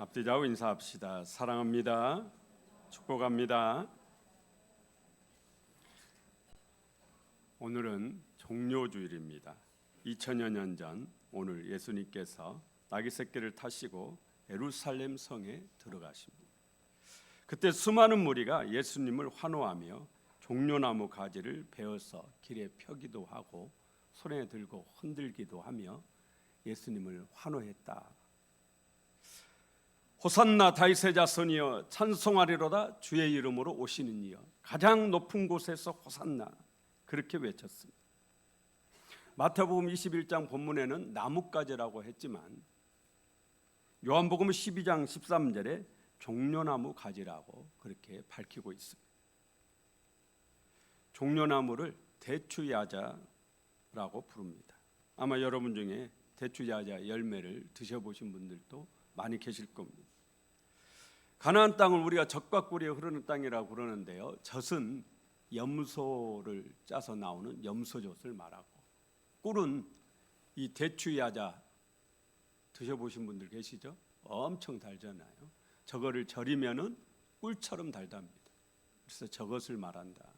앞뒤좌우 인사합시다. 사랑합니다. 축복합니다. 오늘은 종료주일입니다. 2000여 년 전 오늘 예수님께서 나귀 새끼를 타시고 예루살렘 성에 들어가십니다. 그때 수많은 무리가 예수님을 환호하며 종려나무 가지를 베어서 길에 펴기도 하고 손에 들고 흔들기도 하며 예수님을 환호했다. 호산나 다윗의 자손이여 찬송하리로다 주의 이름으로 오시는 이여 가장 높은 곳에서 호산나 그렇게 외쳤습니다. 마태복음 21장 본문에는 나뭇가지라고 했지만 요한복음 12장 13절에 종려나무 가지라고 그렇게 밝히고 있습니다. 종려나무를 대추야자라고 부릅니다. 아마 여러분 중에 대추야자 열매를 드셔보신 분들도 많이 계실 겁니다. 가나안 땅을 우리가 젖과 꿀이 흐르는 땅이라고 그러는데요, 젖은 염소를 짜서 나오는 염소젖을 말하고 꿀은 이 대추야자 드셔보신 분들 계시죠? 엄청 달잖아요. 저거를 절이면은 꿀처럼 달답니다. 그래서 저것을 말한다.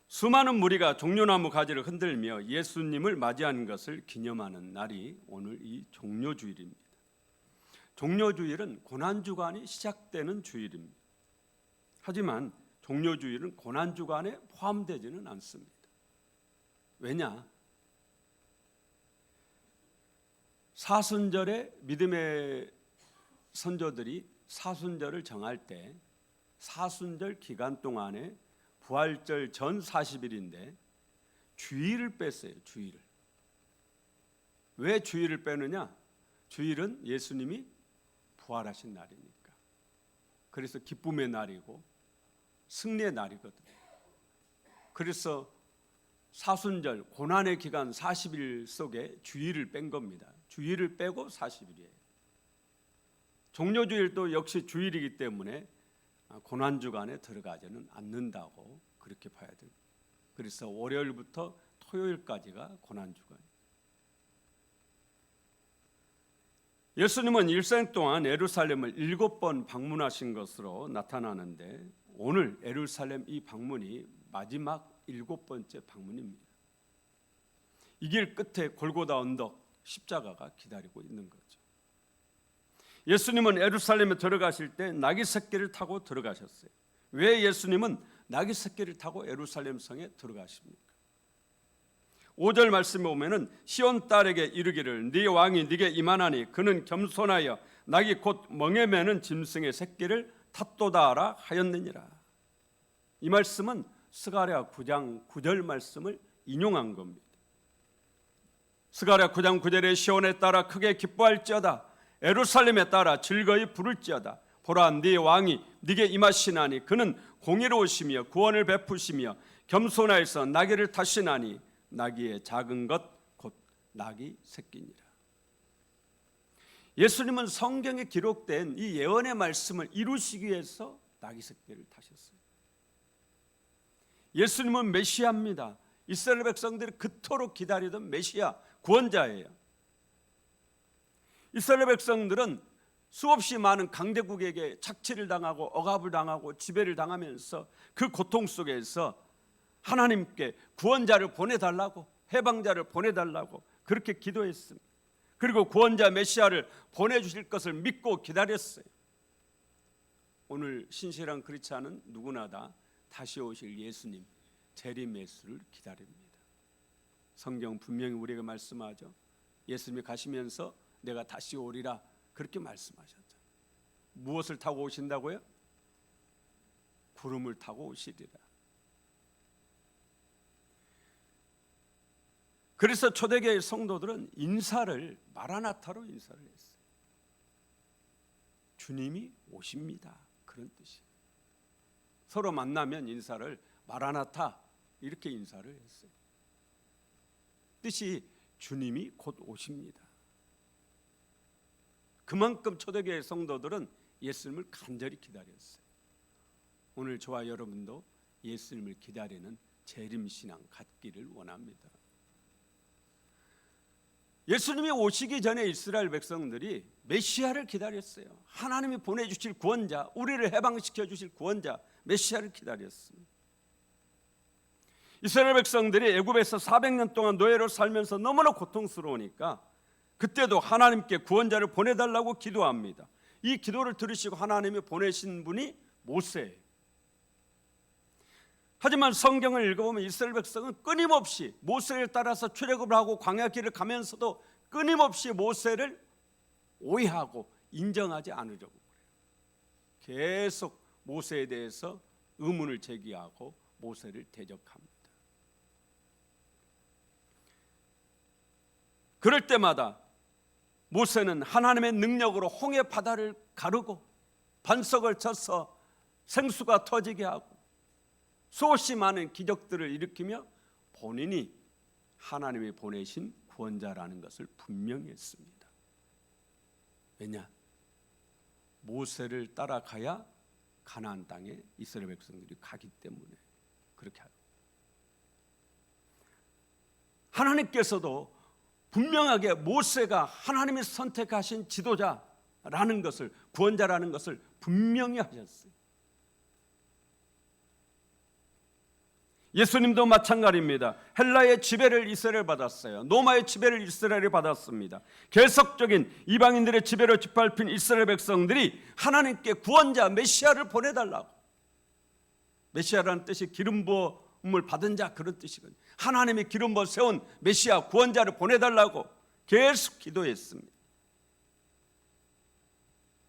수많은 무리가 종려나무 가지를 흔들며 예수님을 맞이하는 것을 기념하는 날이 오늘 이 종료주일입니다. 종료주일은 고난주간이 시작되는 주일입니다. 하지만 종료주일은 고난주간에 포함되지는 않습니다. 왜냐? 사순절에 믿음의 선조들이 사순절을 정할 때 사순절 기간 동안에 부활절 전 40일인데 주일을 뺐어요. 주일을. 왜 주일을 빼느냐? 주일은 예수님이 부활하신 날이니까. 그래서 기쁨의 날이고 승리의 날이거든요. 그래서 사순절 고난의 기간 40일 속에 주일을 뺀 겁니다. 주일을 빼고 40일이에요. 종료주일도 역시 주일이기 때문에 고난주간에 들어가지는 않는다고 그렇게 봐야 됩니다. 그래서 월요일부터 토요일까지가 고난주간이에요. 예수님은 일생 동안 예루살렘을 7번 방문하신 것으로 나타나는데 오늘 예루살렘 이 방문이 마지막 7번째 방문입니다. 이 길 끝에 골고다 언덕 십자가가 기다리고 있는 거죠. 예수님은 예루살렘에 들어가실 때 나귀 새끼를 타고 들어가셨어요. 왜 예수님은 나귀 새끼를 타고 예루살렘 성에 들어가십니까? 5절 말씀에 보면은 시온 딸에게 이르기를 네 왕이 네게 임하나니 그는 겸손하여 나귀 곧 멍에 매는 짐승의 새끼를 탔도다 하라 하였느니라. 이 말씀은 스가랴 9장 9절 말씀을 인용한 겁니다. 스가랴 9장 9절에 시온에 따라 크게 기뻐할지어다 예루살렘에 따라 즐거이 부를지어다 보라 네 왕이 네게 임하시나니 그는 공의로우시며 구원을 베푸시며 겸손하여서 나귀를 타시나니 나귀의 작은 것 곧 나귀 새끼니라. 예수님은 성경에 기록된 이 예언의 말씀을 이루시기 위해서 나귀 새끼를 타셨어요. 예수님은 메시아입니다. 이스라엘 백성들이 그토록 기다리던 메시아 구원자예요. 이스라엘 백성들은 수없이 많은 강대국에게 착취를 당하고 억압을 당하고 지배를 당하면서 그 고통 속에서 하나님께 구원자를 보내달라고, 해방자를 보내달라고 그렇게 기도했습니다. 그리고 구원자 메시아를 보내주실 것을 믿고 기다렸어요. 오늘 신실한 크리스찬은 누구나 다 다시 오실 예수님 재림 예수를 기다립니다. 성경 분명히 우리에게 말씀하죠. 예수님이 가시면서 내가 다시 오리라 그렇게 말씀하셨죠. 무엇을 타고 오신다고요? 구름을 타고 오시리라. 그래서 초대교회 성도들은 인사를 마라나타로 인사를 했어요. 주님이 오십니다. 그런 뜻이에요. 서로 만나면 인사를 마라나타 이렇게 인사를 했어요. 뜻이 주님이 곧 오십니다. 그만큼 초대교회 성도들은 예수님을 간절히 기다렸어요. 오늘 저와 여러분도 예수님을 기다리는 재림신앙 갖기를 원합니다. 예수님이 오시기 전에 이스라엘 백성들이 메시아를 기다렸어요. 하나님이 보내주실 구원자, 우리를 해방시켜 주실 구원자 메시아를 기다렸습니다. 이스라엘 백성들이 애굽에서 400년 동안 노예로 살면서 너무나 고통스러우니까 그때도 하나님께 구원자를 보내달라고 기도합니다. 이 기도를 들으시고 하나님이 보내신 분이 모세예요. 하지만 성경을 읽어보면 이스라엘 백성은 끊임없이 모세를 따라서 출애굽을 하고 광야 길을 가면서도 끊임없이 모세를 오해하고 인정하지 않으려고 그래요. 계속 모세에 대해서 의문을 제기하고 모세를 대적합니다. 그럴 때마다 모세는 하나님의 능력으로 홍해 바다를 가르고 반석을 쳐서 생수가 터지게 하고 수없이 많은 기적들을 일으키며 본인이 하나님이 보내신 구원자라는 것을 분명히 했습니다. 왜냐? 모세를 따라가야 가나안 땅에 이스라엘 백성들이 가기 때문에 그렇게 하고, 하나님께서도 분명하게 모세가 하나님이 선택하신 지도자라는 것을, 구원자라는 것을 분명히 하셨어요. 예수님도 마찬가지입니다. 헬라의 지배를 이스라엘 받았어요. 로마의 지배를 이스라엘이 받았습니다. 계속적인 이방인들의 지배로 짓밟힌 이스라엘 백성들이 하나님께 구원자 메시아를 보내달라고, 메시아라는 뜻이 기름 부음을 받은 자 그런 뜻이거든요. 하나님이 기름 부어 세운 메시아 구원자를 보내달라고 계속 기도했습니다.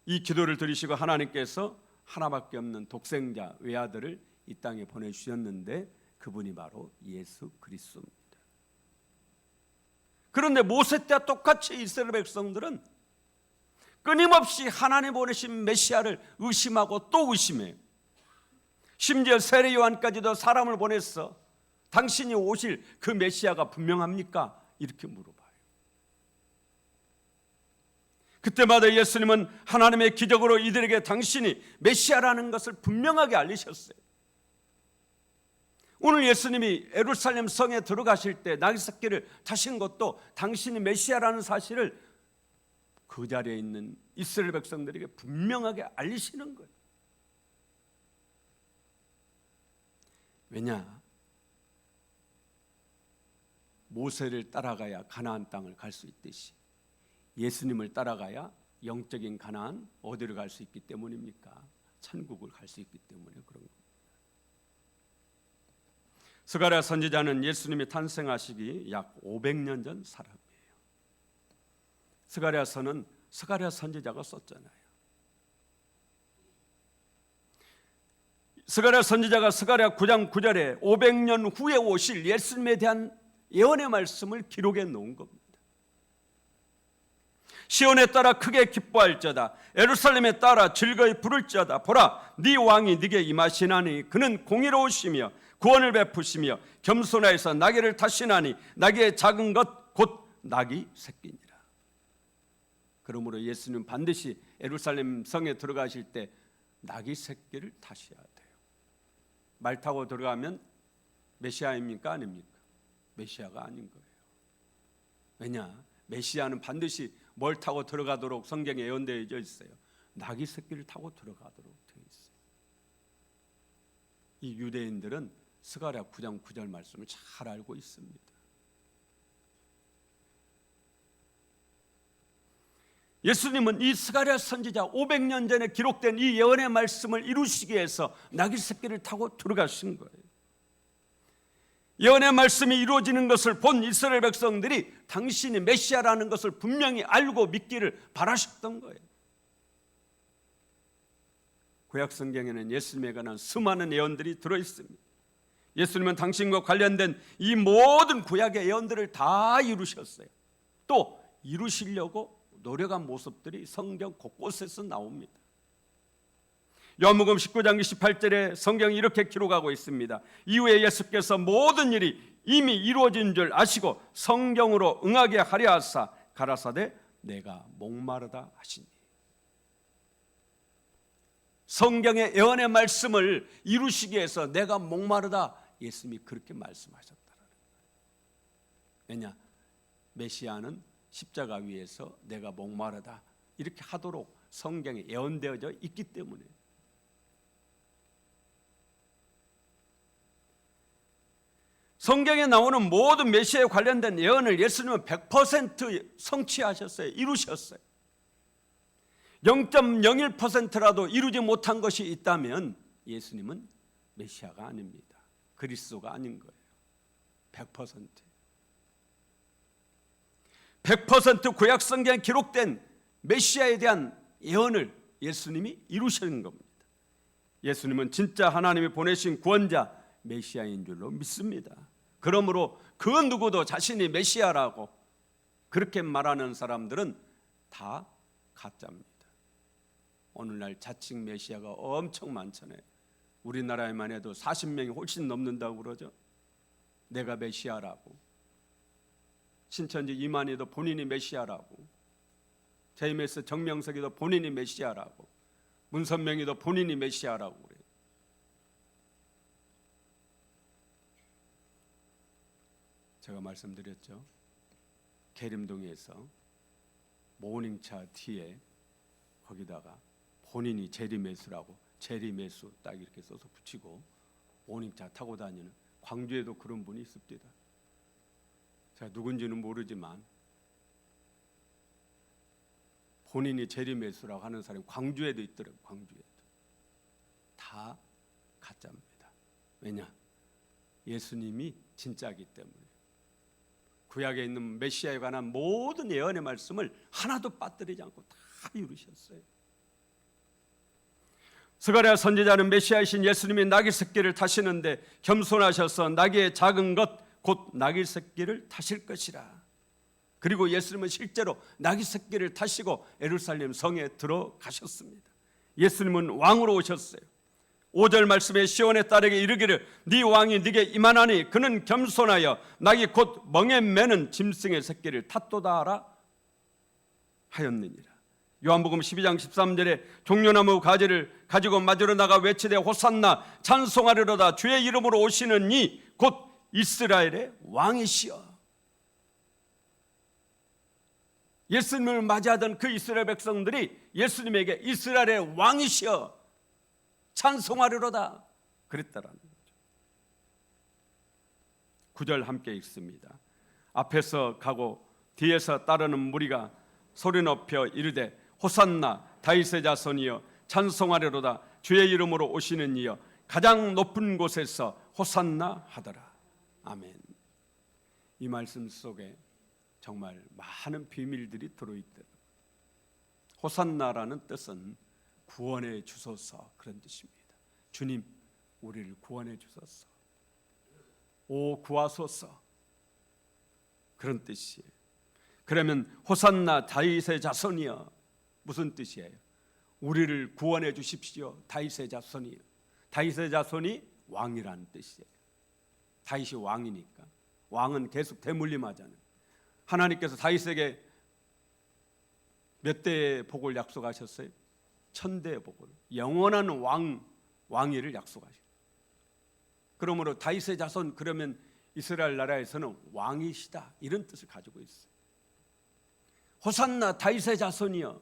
이 기도를 들으시고 하나님께서 하나밖에 없는 독생자 외아들을 이 땅에 보내주셨는데 그분이 바로 예수 그리스도입니다. 그런데 모세 때와 똑같이 이스라엘 백성들은 끊임없이 하나님 보내신 메시아를 의심하고 또 의심해요. 심지어 세례 요한까지도 사람을 보냈어. 당신이 오실 그 메시아가 분명합니까? 이렇게 물어봐요. 그때마다 예수님은 하나님의 기적으로 이들에게 당신이 메시아라는 것을 분명하게 알리셨어요. 오늘 예수님이 예루살렘 성에 들어가실 때 나귀새끼를 타신 것도 당신이 메시아라는 사실을 그 자리에 있는 이스라엘 백성들에게 분명하게 알리시는 거예요. 왜냐? 모세를 따라가야 가나안 땅을 갈 수 있듯이 예수님을 따라가야 영적인 가나안 어디를 갈 수 있기 때문입니까? 천국을 갈 수 있기 때문에 그런 겁니다. 스가랴 선지자는 예수님이 탄생하시기 약 500년 전 사람이에요. 스가랴서는 스가랴 선지자가 썼잖아요. 스가랴 선지자가 스가랴 9장 9절에 500년 후에 오실 예수님에 대한 예언의 말씀을 기록해 놓은 겁니다. 시온에 따라 크게 기뻐할지어다, 예루살렘에 따라 즐거이 부를지어다. 보라, 네 왕이 네게 임하시나니 그는 공의로우시며 구원을 베푸시며 겸손하여서 나귀를 타시나니 나귀의 작은 것 곧 나귀 새끼니라. 그러므로 예수님 반드시 예루살렘 성에 들어가실 때 나귀 새끼를 타셔야 돼요. 말 타고 들어가면 메시아입니까? 아닙니까? 메시아가 아닌 거예요. 왜냐? 메시아는 반드시 뭘 타고 들어가도록 성경에 예언되어 있어요. 나귀 새끼를 타고 들어가도록 되어 있어요. 이 유대인들은 스가랴 9장 9절 말씀을 잘 알고 있습니다. 예수님은 이 스가랴 선지자 500년 전에 기록된 이 예언의 말씀을 이루시기 위해서 나귀 새끼를 타고 들어가신 거예요. 예언의 말씀이 이루어지는 것을 본 이스라엘 백성들이 당신이 메시아라는 것을 분명히 알고 믿기를 바라셨던 거예요. 구약 성경에는 예수님에 관한 수많은 예언들이 들어있습니다. 예수님은 당신과 관련된 이 모든 구약의 예언들을 다 이루셨어요. 또 이루시려고 노력한 모습들이 성경 곳곳에서 나옵니다. 요한복음 19장 28절에 성경이 이렇게 기록하고 있습니다. 이후에 예수께서 모든 일이 이미 이루어진 줄 아시고 성경으로 응하게 하려 하사 가라사대 내가 목마르다 하시니. 성경의 예언의 말씀을 이루시기 위해서 내가 목마르다, 예수님이 그렇게 말씀하셨다는 거예요. 왜냐? 메시아는 십자가 위에서 내가 목마르다 이렇게 하도록 성경에 예언되어져 있기 때문에 성경에 나오는 모든 메시아에 관련된 예언을 예수님은 100% 성취하셨어요. 이루셨어요. 0.01%라도 이루지 못한 것이 있다면 예수님은 메시아가 아닙니다. 그리스도가 아닌 거예요. 100%. 100% 구약 성경에 기록된 메시아에 대한 예언을 예수님이 이루시는 겁니다. 예수님은 진짜 하나님이 보내신 구원자 메시아인 줄로 믿습니다. 그러므로 그 누구도 자신이 메시아라고 그렇게 말하는 사람들은 다 가짜입니다. 오늘날 자칭 메시아가 엄청 많잖아요. 우리나라에만 해도 40명이 훨씬 넘는다고 그러죠. 내가 메시아라고. 신천지 이만희도 본인이 메시아라고. JMS 정명석이도 본인이 메시아라고. 문선명이도 본인이 메시아라고 그래요. 제가 말씀드렸죠. 계림동에서 모닝차 뒤에 거기다가 본인이 제리매수라고 제리매수 딱 이렇게 써서 붙이고 모닝차 타고 다니는, 광주에도 그런 분이 있습니다. 제가 누군지는 모르지만 본인이 제리매수라고 하는 사람이 광주에도 있더라고요. 광주에도. 다 가짜입니다. 왜냐? 예수님이 진짜이기 때문에. 구약에 있는 메시아에 관한 모든 예언의 말씀을 하나도 빠뜨리지 않고 다 이루셨어요. 스가랴 선지자는 메시아이신 예수님이 나귀 새끼를 타시는데 겸손하셔서 나귀의 작은 것 곧 나귀 새끼를 타실 것이라. 그리고 예수님은 실제로 나귀 새끼를 타시고 예루살렘 성에 들어가셨습니다. 예수님은 왕으로 오셨어요. 5절 말씀에 시온의 딸에게 이르기를 네 왕이 네게 임하나니 그는 겸손하여 나귀 곧 멍에 매는 짐승의 새끼를 탔도다 하라 하였느니라. 요한복음 12장 13절에 종려나무 가지를 가지고 맞으러 나가 외치되 호산나 찬송하리로다 주의 이름으로 오시는 이 곧 이스라엘의 왕이시여. 예수님을 맞이하던 그 이스라엘 백성들이 예수님에게 이스라엘의 왕이시여 찬송하리로다 그랬다라는 거죠. 9절 함께 읽습니다. 앞에서 가고 뒤에서 따르는 무리가 소리 높여 이르되 호산나 다윗의 자손이여 찬송하리로다 주의 이름으로 오시는 이여 가장 높은 곳에서 호산나 하더라. 아멘. 이 말씀 속에 정말 많은 비밀들이 들어있더라고요. 호산나라는 뜻은 구원해 주소서 그런 뜻입니다. 주님 우리를 구원해 주소서. 오 구하소서 그런 뜻이에요. 그러면 호산나 다윗의 자손이여 무슨 뜻이에요? 우리를 구원해 주십시오. 다윗의 자손이요. 다윗의 자손이 왕이라는 뜻이에요. 다윗이 왕이니까. 왕은 계속 대물림하잖아요. 하나님께서 다윗에게 몇 대의 복을 약속하셨어요? 1000대의 복을. 영원한 왕위를 약속하셨어요. 그러므로 다윗의 자손 그러면 이스라엘 나라에서는 왕이시다 이런 뜻을 가지고 있어요. 호산나 다윗의 자손이여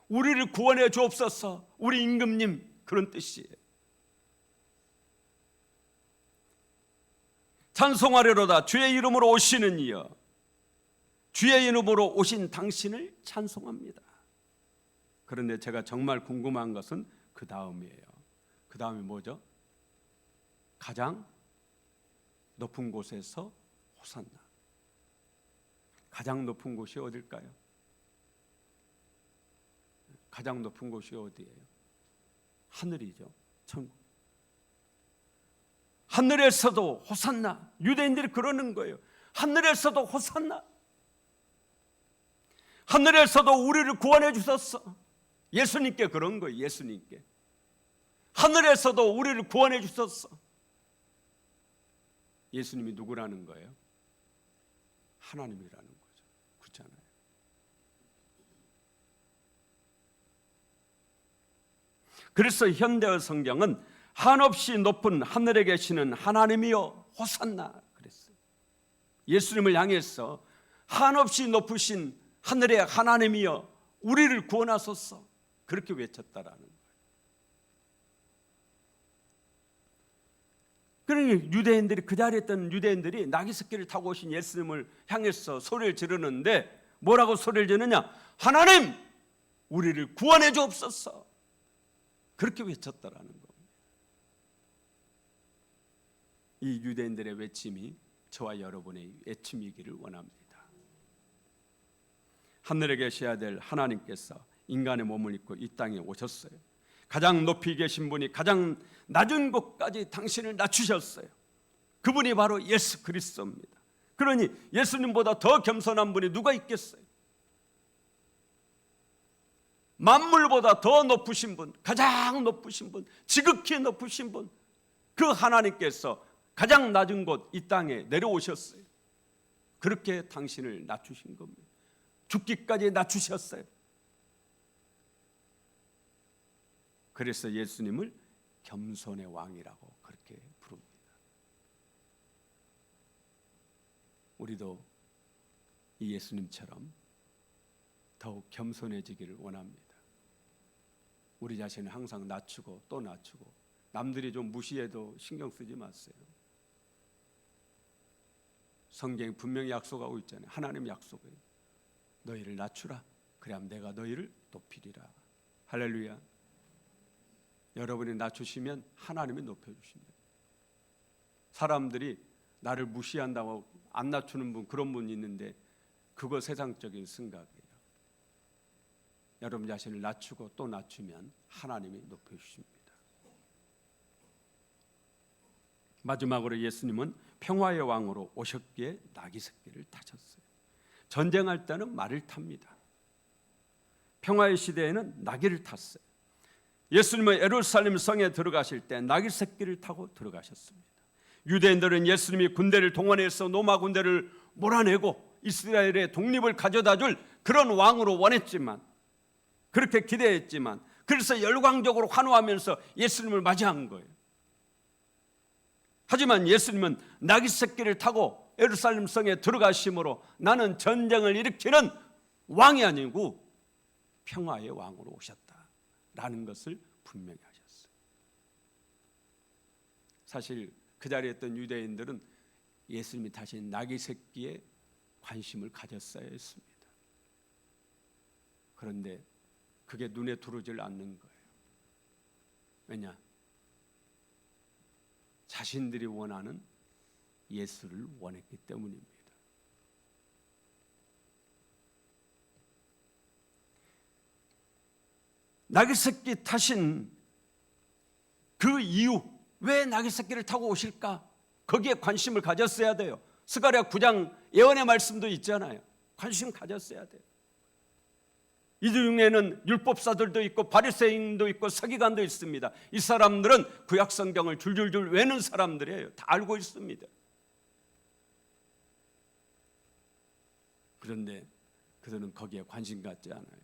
우리를 구원해 주옵소서. 우리 임금님 그런 뜻이에요. 찬송하리로다 주의 이름으로 오시는 이여 주의 이름으로 오신 당신을 찬송합니다. 그런데 제가 정말 궁금한 것은 그 다음이에요. 그 다음이 뭐죠? 가장 높은 곳에서 호산나. 가장 높은 곳이 어딜까요? 가장 높은 곳이 어디예요? 하늘이죠. 천국. 하늘에서도 호산나. 유대인들이 그러는 거예요. 하늘에서도 호산나. 하늘에서도 우리를 구원해 주셨어. 예수님께 그런 거예요. 예수님께. 하늘에서도 우리를 구원해 주셨어. 예수님이 누구라는 거예요? 하나님이라는 거죠. 그렇잖아요. 그래서 현대어 성경은 한없이 높은 하늘에 계시는 하나님이여 호산나 그랬어요. 예수님을 향해서 한없이 높으신 하늘의 하나님이여 우리를 구원하소서, 그렇게 외쳤다라는 거예요. 그러니 유대인들이, 그 자리에 있던 유대인들이 나귀 새끼를 타고 오신 예수님을 향해서 소리를 지르는데 뭐라고 소리를 지르냐? 하나님 우리를 구원해 주옵소서, 그렇게 외쳤다라는 겁니다. 이 유대인들의 외침이 저와 여러분의 외침이기를 원합니다. 하늘에 계셔야 될 하나님께서 인간의 몸을 입고 이 땅에 오셨어요. 가장 높이 계신 분이 가장 낮은 곳까지 당신을 낮추셨어요. 그분이 바로 예수 그리스도입니다. 그러니 예수님보다 더 겸손한 분이 누가 있겠어요? 만물보다 더 높으신 분, 가장 높으신 분, 지극히 높으신 분, 그 하나님께서 가장 낮은 곳 이 땅에 내려오셨어요. 그렇게 당신을 낮추신 겁니다. 죽기까지 낮추셨어요. 그래서 예수님을 겸손의 왕이라고 그렇게 부릅니다. 우리도 이 예수님처럼 더욱 겸손해지기를 원합니다. 우리 자신을 항상 낮추고 또 낮추고, 남들이 좀 무시해도 신경 쓰지 마세요. 성경이 분명히 약속하고 있잖아요. 하나님 약속해요. 너희를 낮추라. 그래야 내가 너희를 높이리라. 할렐루야. 여러분이 낮추시면 하나님이 높여주신다. 사람들이 나를 무시한다고 안 낮추는 분, 그런 분이 있는데 그거 세상적인 생각이에요. 여러분 자신을 낮추고 또 낮추면 하나님이 높여주십니다. 마지막으로 예수님은 평화의 왕으로 오셨기에 나귀 새끼를 타셨어요. 전쟁할 때는 말을 탑니다. 평화의 시대에는 나귀를 탔어요. 예수님은 예루살렘 성에 들어가실 때 나귀 새끼를 타고 들어가셨습니다. 유대인들은 예수님이 군대를 동원해서 로마 군대를 몰아내고 이스라엘의 독립을 가져다 줄 그런 왕으로 원했지만, 그렇게 기대했지만, 그래서 열광적으로 환호하면서 예수님을 맞이한 거예요. 하지만 예수님은 나귀 새끼를 타고 예루살렘 성에 들어가심으로 나는 전쟁을 일으키는 왕이 아니고 평화의 왕으로 오셨다라는 것을 분명히 하셨어요. 사실 그 자리에 있던 유대인들은 예수님이 타신 나귀 새끼에 관심을 가졌어야 했습니다. 그런데 그게 눈에 들어오질 않는 거예요. 왜냐? 자신들이 원하는 예수를 원했기 때문입니다. 나귀 새끼 타신 그 이유, 왜 나귀 새끼를 타고 오실까? 거기에 관심을 가졌어야 돼요. 스가랴 9장 예언의 말씀도 있잖아요. 관심 가졌어야 돼요. 이 중에는 율법사들도 있고 바리새인도 있고 서기관도 있습니다. 이 사람들은 구약 성경을 줄줄줄 외는 사람들이에요. 다 알고 있습니다. 그런데 그들은 거기에 관심 갖지 않아요.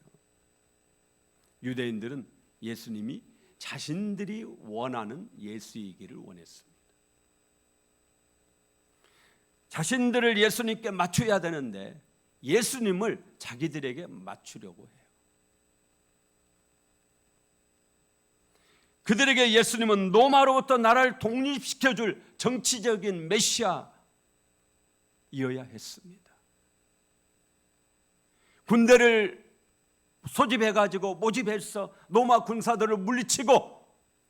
유대인들은 예수님이 자신들이 원하는 예수이기를 원했습니다. 자신들을 예수님께 맞춰야 되는데 예수님을 자기들에게 맞추려고 해요. 그들에게 예수님은 로마로부터 나라를 독립시켜줄 정치적인 메시아이어야 했습니다. 군대를 소집해가지고 모집해서 로마 군사들을 물리치고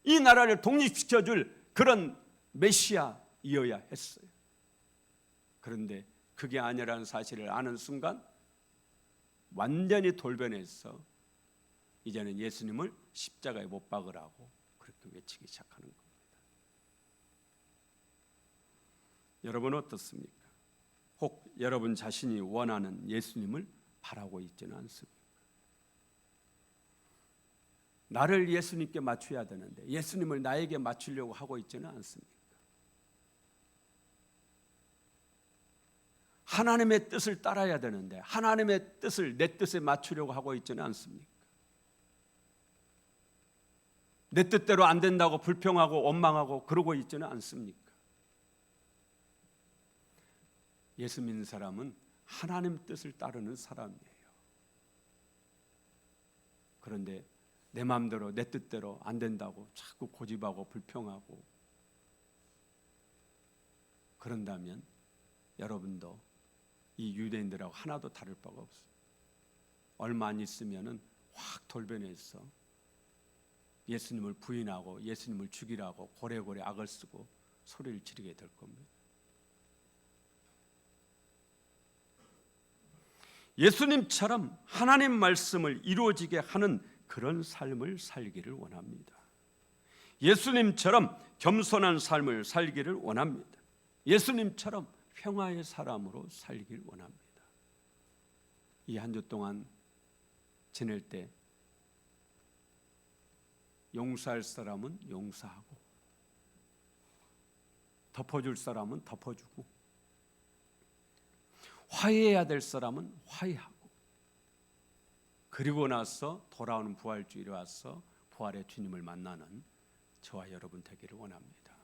이 나라를 독립시켜줄 그런 메시아이어야 했어요. 그런데 그게 아니라는 사실을 아는 순간 완전히 돌변해서 이제는 예수님을 십자가에 못 박으라고 그렇게 외치기 시작하는 겁니다. 여러분은 어떻습니까? 혹 여러분 자신이 원하는 예수님을 바라고 있지는 않습니까? 나를 예수님께 맞춰야 되는데 예수님을 나에게 맞추려고 하고 있지는 않습니까? 하나님의 뜻을 따라야 되는데 하나님의 뜻을 내 뜻에 맞추려고 하고 있지는 않습니까? 내 뜻대로 안 된다고 불평하고 원망하고 그러고 있지는 않습니까? 예수 믿는 사람은 하나님 뜻을 따르는 사람이에요. 그런데 내 마음대로 내 뜻대로 안 된다고 자꾸 고집하고 불평하고 그런다면 여러분도 이 유대인들하고 하나도 다를 바가 없어요. 얼마 안 있으면은 확 돌변해서 예수님을 부인하고 예수님을 죽이라고 고래고래 악을 쓰고 소리를 지르게 될 겁니다. 예수님처럼 하나님 말씀을 이루어지게 하는 그런 삶을 살기를 원합니다. 예수님처럼 겸손한 삶을 살기를 원합니다. 예수님처럼 평화의 사람으로 살기를 원합니다. 이 한 주 동안 지낼 때 용서할 사람은 용서하고 덮어줄 사람은 덮어주고 화해해야 될 사람은 화해하고 그리고 나서 돌아오는 부활주일에 와서 부활의 주님을 만나는 저와 여러분 되기를 원합니다.